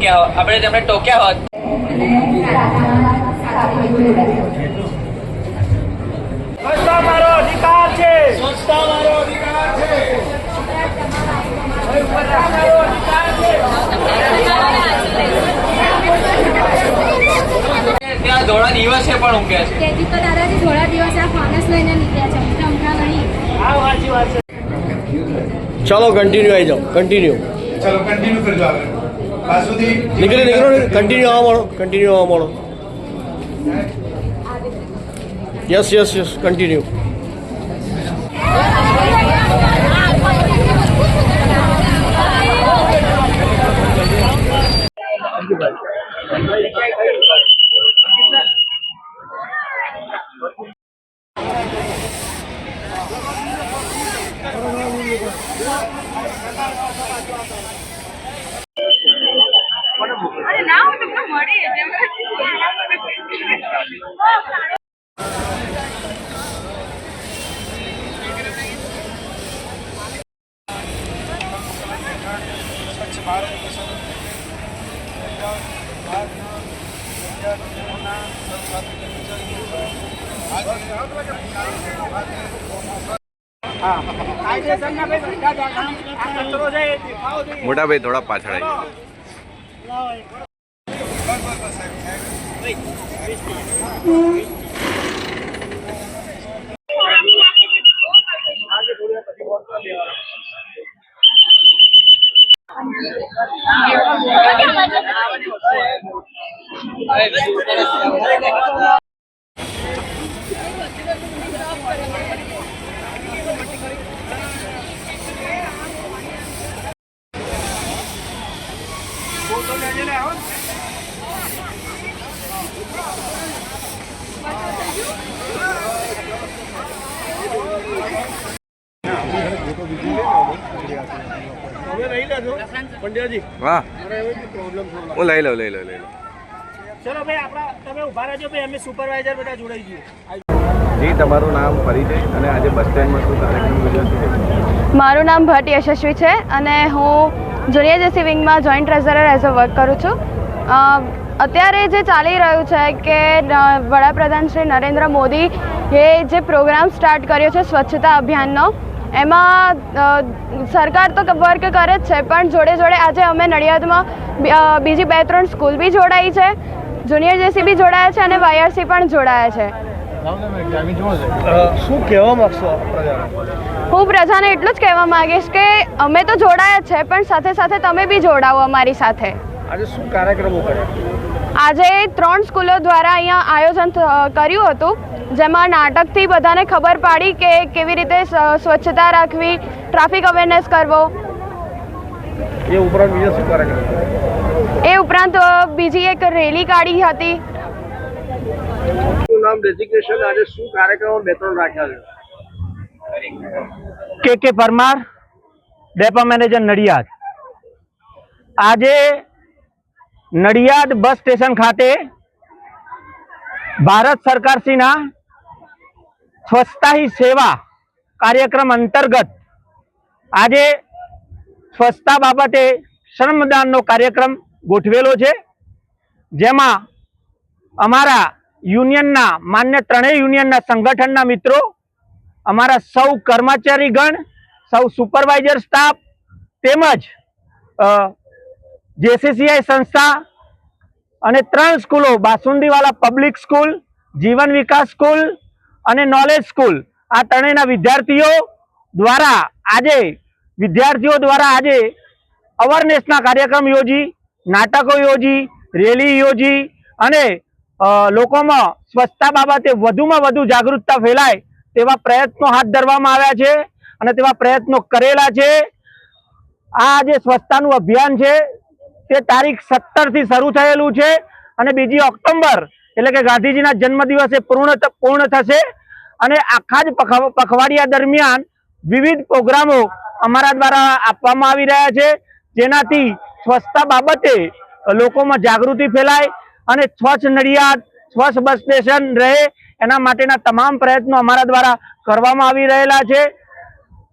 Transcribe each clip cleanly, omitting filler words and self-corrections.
આપણે તેમને ટોક્યા હોત. સ્વચ્છતા મારો અધિકાર છે. સ્વચ્છતા મારો અધિકાર છે. ત્યાં ધોળા દિવસે પણ ઊંઘ્યા છે. તો દાદાજી ધોળા દિવસે આ ફાનસ લઈને નીકળ્યા છે. ઊંઘા નહીં. આ વાંચી વાત છે. चलो कंटिन्यू आई जाओ कंटिन्यू चलो कंटिन्यू कर जाओ बासुदी निकलो निकलो कंटिन्यू आवा मारो कंटिन्यू आवा मारो यस यस यस कंटिन्यू અરે ના હું તમને મળી मोटा भाई थोड़ा पाछड़ आई पंड्या जी वाह प्रॉब्लम वो लई लो ચલો ભાઈ આપણા તમે ઉભા રહેજો ભાઈ અમે સુપરવાઇઝર બેટા જોડાઈ જઈએ. જી તમારું નામ પરિચય અને આજે બસ સ્ટેન્ડમાં શું કાર્યક્રમ યોજાયો છે? મારું નામ ભટ્ટ યશસ્વી છે અને હું જુનિયર જેસી વિંગમાં joint treasurer as a work કરું છું. અત્યારે જે ચાલી રહ્યું છે કે વડાપ્રધાન શ્રી નરેન્દ્ર મોદી એ જે પ્રોગ્રામ સ્ટાર્ટ કર્યો છે સ્વચ્છતા અભિયાનનો, એમાં સરકાર તો વર્ક કરે જ છે પણ જોડે જોડે આજે અમે નડિયાદમાં બીજી 2-3 સ્કૂલ બી જોડાઈ છે, જુનિયર જેસી બી જોડાયા છે અને વાયઆરસી પણ જોડાયા છે. શું કહેવા માંગશો હું પ્રજાને એટલું જ કહેવા માંગીશ કે અમે તો જોડાયા જ છે પણ સાથે સાથે તમે બી જોડાવો અમારી સાથે. આજે શું કાર્યક્રમો કર્યા? આજે 3 સ્કૂલો દ્વારા અહીંયા આયોજન કર્યું હતું, જેમાં નાટકથી બધાને ખબર પાડી કે કેવી રીતે સ્વચ્છતા રાખવી, ટ્રાફિક અવેરનેસ કરવો. એ ઉપરાંત બીજા શું કાર્યક્રમ? એ ઉપરાંત બીજી એક રેલી કાઢી હતી. શું નામ ડેઝિગ્નેશન આજે શું કાર્યક્રમો 2-3 રાખ્યા છે? કે પરમાર, ડેપો મેનેજર નડિયાદ. આજે નડિયાદ બસ સ્ટેશન ખાતે ભારત સરકારશ્રીના સ્વચ્છતા હી સેવા કાર્યક્રમ અંતર્ગત આજે સ્વચ્છતા બાબતે શ્રમદાનનો કાર્યક્રમ ગોઠવેલો છે, જેમાં અમારા યુનિયનના માન્ય 3 યુનિયનના સંગઠનના મિત્રો, અમારા સૌ કર્મચારીગણ, સૌ સુપરવાઇઝર સ્ટાફ તેમજ જેસીસીઆઈ સંસ્થા અને 3 સ્કૂલો, બાસુંદીવાલા પબ્લિક સ્કૂલ, જીવન વિકાસ સ્કૂલ અને નોલેજ સ્કૂલ, આ 3ના વિદ્યાર્થીઓ દ્વારા આજે અવેરનેસના કાર્યક્રમ યોજી, નાટકો યોજી, રેલી યોજી અને લોકોમાં સ્વચ્છતા બાબતે વધુમાં વધુ જાગૃતતા ફેલાય તેવા પ્રયત્નો હાથ ધરવામાં આવ્યા છે અને તેવા પ્રયત્નો કરેલા છે. આ જે સ્વચ્છતાનું અભિયાન છે તે તારીખ 17 થી શરૂ થયેલું છે અને 2 ઓક્ટોબર એટલે કે ગાંધીજીના જન્મદિવસે પૂર્ણ થશે અને આખા જ પખવાડિયા દરમિયાન વિવિધ પ્રોગ્રામો અમારા દ્વારા આપવામાં આવી રહ્યા છે, જેનાથી સ્વચ્છતા બાબતે લોકોમાં જાગૃતિ ફેલાય અને સ્વચ્છ નડિયાદ, સ્વચ્છ બસ સ્ટેશન રહે એના માટેના તમામ પ્રયત્નો અમારા દ્વારા કરવામાં આવી રહેલા છે.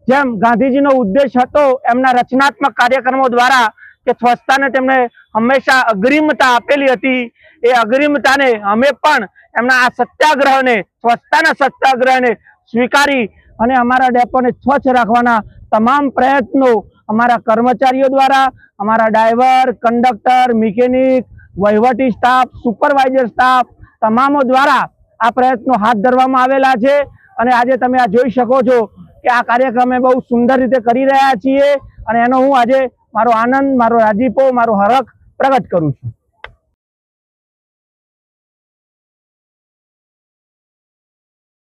જેમ ગાંધીજીનો ઉદ્દેશ હતો એમના રચનાત્મક કાર્યક્રમો દ્વારા કે સ્વચ્છતાને તેમણે હંમેશા અગ્રિમતા આપેલી હતી, એ અગ્રિમતાને અમે પણ એમના આ સત્યાગ્રહને, સ્વચ્છતાના સત્યાગ્રહને સ્વીકારી અને અમારા ડેપોને સ્વચ્છ રાખવાના તમામ પ્રયત્નો અમારા કર્મચારીઓ દ્વારા, અમારા ડ્રાઈવર, કંડક્ટર, મિકેનિક, વહીવટી સ્ટાફ, સુપરવાઇઝર સ્ટાફ તમામો દ્વારા આ પ્રયત્નો હાથ ધરવામાં આવેલા છે અને આજે તમે આ જોઈ શકો છો કે આ કાર્યક્રમ અમે બહુ સુંદર રીતે કરી રહ્યા છીએ અને એનો હું આજે મારો આનંદ, મારો રાજીપો, મારો હરખ પ્રગટ કરું છું.